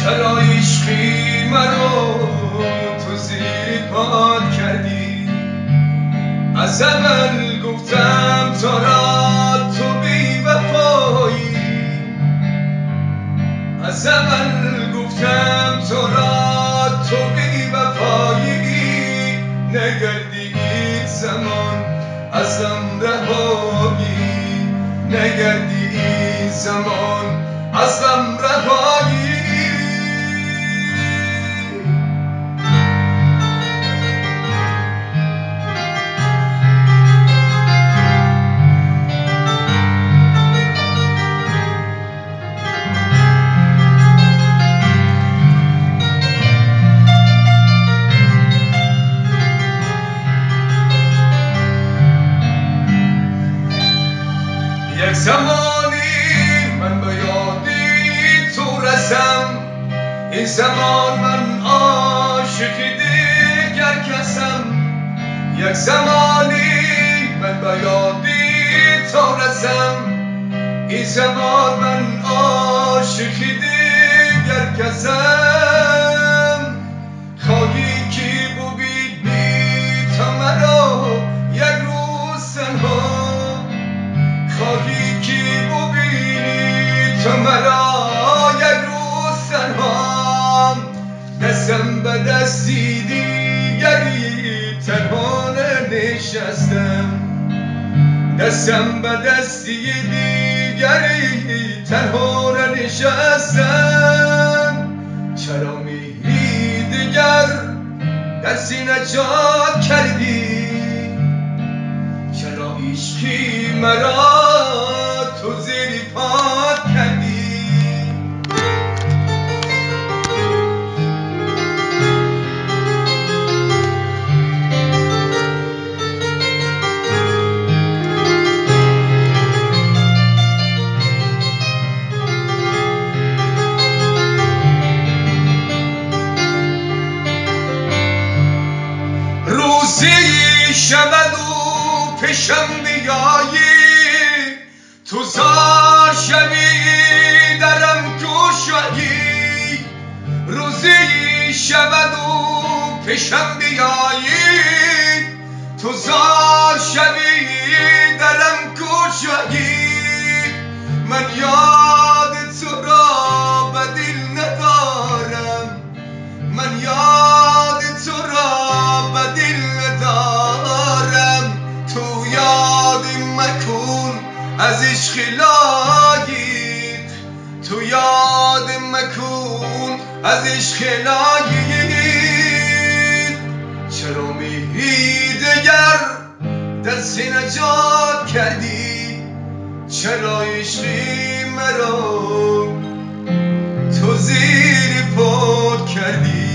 چرا عشقی مرا تو زیر پات کردی؟ از اول گفتم تو را تو بی وفایی، از اول گفتم تو را تو بی وفایی، نگردی این زمان ازم رهایی، نگردی این زمان ازم رهایی. یک زمانی من به یادی تو رسم، این زمان من عاشق دیگر کسم. یک زمانی من به یادی تو رسم، این زمان من عاشق دیگر کسم. خواهی که ببینی تو مرا یک روز تنها، خواهی که ببینی تو مرا یک روز تنها، دستم به دستی دیگری تنها نشستم، دستم به دستی دیگری تنها نشستم. چرا میری دیگر در سینه جا کردی؟ چرا عشقی مرا تو زیر پات کردی؟ روزی شود و پیشم بیایی، تو زار شوی درم گشایی. روزی شود و پیشم بیایی، تو زار شوی درم گشایی. من یاد تو را به دل ندارم، من یاد تو را به دل ندارم. تو یاد مکن از عشق لایق، تو یاد مکن از عشق لایق. چرا میری دیگر در سینه جا کردی؟ چرا عشقی مرا تو زیر پات کردی؟